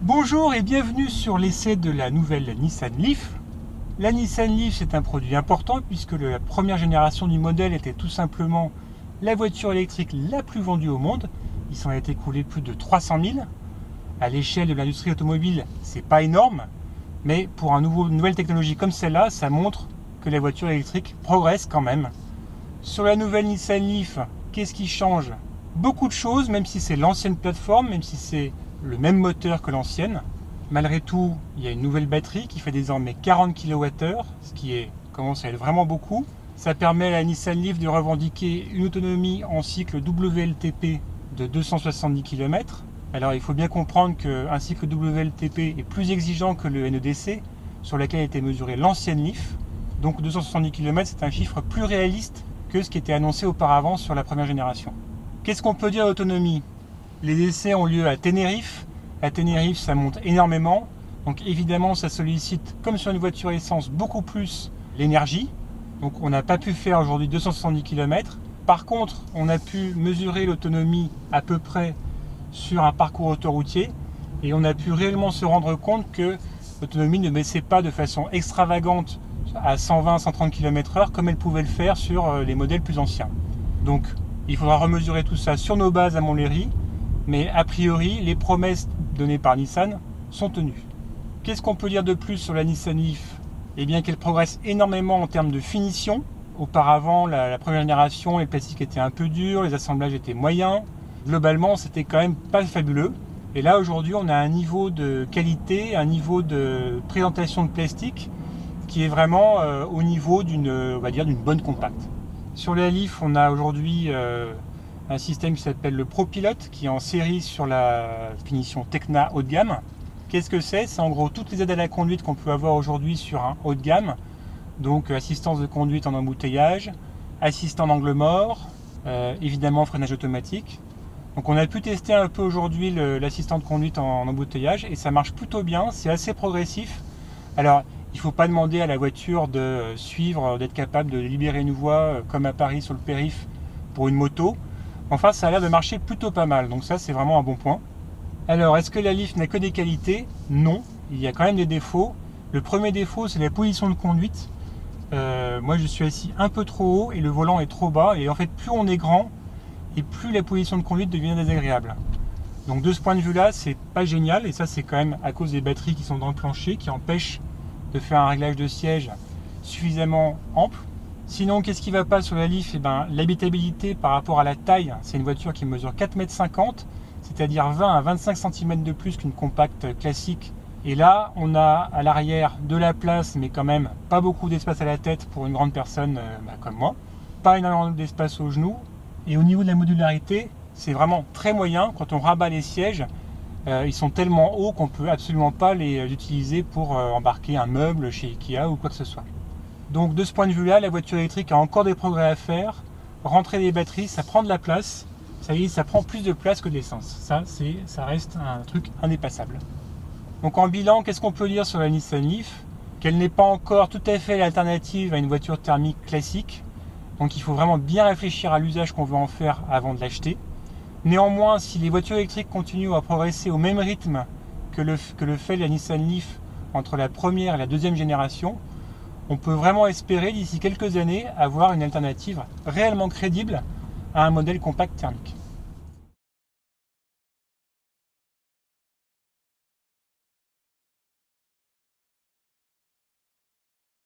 Bonjour et bienvenue sur l'essai de la nouvelle Nissan Leaf. La Nissan Leaf, c'est un produit important puisque la première génération du modèle était tout simplement la voiture électrique la plus vendue au monde. Il s'en a été écoulé plus de 300 000. À l'échelle de l'industrie automobile, c'est pas énorme, mais pour une nouvelle technologie comme celle-là, ça montre que la voiture électrique progresse quand même. Sur la nouvelle Nissan Leaf, qu'est-ce qui change? Beaucoup de choses, même si c'est l'ancienne plateforme, même si c'est le même moteur que l'ancienne. Malgré tout, il y a une nouvelle batterie qui fait désormais 40 kWh, ce qui commence à être vraiment beaucoup. Ça permet à la Nissan Leaf de revendiquer une autonomie en cycle WLTP de 270 km. Alors il faut bien comprendre qu'un cycle WLTP est plus exigeant que le NEDC, sur lequel a été mesurée l'ancienne Leaf. Donc 270 km, c'est un chiffre plus réaliste que ce qui était annoncé auparavant sur la première génération. Qu'est-ce qu'on peut dire d'autonomie? Les essais ont lieu à Tenerife. À Tenerife, ça monte énormément. Donc évidemment, ça sollicite, comme sur une voiture essence, beaucoup plus l'énergie. Donc on n'a pas pu faire aujourd'hui 270 km. Par contre, on a pu mesurer l'autonomie à peu près sur un parcours autoroutier. Et on a pu réellement se rendre compte que l'autonomie ne baissait pas de façon extravagante à 120-130 km/h comme elle pouvait le faire sur les modèles plus anciens. Donc il faudra remesurer tout ça sur nos bases à Montlhéry. Mais a priori, les promesses données par Nissan sont tenues. Qu'est-ce qu'on peut dire de plus sur la Nissan Leaf? Eh bien qu'elle progresse énormément en termes de finition. Auparavant, la première génération, les plastiques étaient un peu durs, les assemblages étaient moyens. Globalement, c'était quand même pas fabuleux. Et là, aujourd'hui, on a un niveau de qualité, un niveau de présentation de plastique qui est vraiment au niveau on va dire, d'une bonne compacte. Sur la Leaf, on a aujourd'hui un système qui s'appelle le ProPilot, qui est en série sur la finition Tecna haut de gamme. Qu'est-ce que c'est? C'est en gros toutes les aides à la conduite qu'on peut avoir aujourd'hui sur un haut de gamme. Donc assistance de conduite en embouteillage, assistant d'angle mort, évidemment freinage automatique. Donc on a pu tester un peu aujourd'hui l'assistant de conduite en embouteillage et ça marche plutôt bien, c'est assez progressif. Alors il ne faut pas demander à la voiture de suivre, d'être capable de libérer une voie comme à Paris sur le périph' pour une moto. Enfin, ça a l'air de marcher plutôt pas mal, donc ça c'est vraiment un bon point. Alors, est-ce que la Leaf n'a que des qualités? Non, il y a quand même des défauts. Le premier défaut, c'est la position de conduite. Moi, je suis assis un peu trop haut et le volant est trop bas. Et en fait, plus on est grand, et plus la position de conduite devient désagréable. Donc de ce point de vue-là, c'est pas génial. Et ça, c'est quand même à cause des batteries qui sont dans le plancher, qui empêchent de faire un réglage de siège suffisamment ample. Sinon, qu'est-ce qui ne va pas sur la Leaf? Eh ben, l'habitabilité par rapport à la taille, c'est une voiture qui mesure 4,50 m, c'est-à-dire 20 à 25 cm de plus qu'une compacte classique. Et là, on a à l'arrière de la place, mais quand même pas beaucoup d'espace à la tête pour une grande personne comme moi. Pas énormément d'espace aux genoux. Et au niveau de la modularité, c'est vraiment très moyen. Quand on rabat les sièges, ils sont tellement hauts qu'on ne peut absolument pas les utiliser pour embarquer un meuble chez Ikea ou quoi que ce soit. Donc de ce point de vue-là, la voiture électrique a encore des progrès à faire. Rentrer des batteries, ça prend de la place. Ça y est, ça prend plus de place que d'essence. Ça reste un truc indépassable. Donc en bilan, qu'est-ce qu'on peut dire sur la Nissan Leaf? Qu'elle n'est pas encore tout à fait l'alternative à une voiture thermique classique. Donc il faut vraiment bien réfléchir à l'usage qu'on veut en faire avant de l'acheter. Néanmoins, si les voitures électriques continuent à progresser au même rythme que le fait la Nissan Leaf entre la première et la deuxième génération, on peut vraiment espérer d'ici quelques années avoir une alternative réellement crédible à un modèle compact thermique.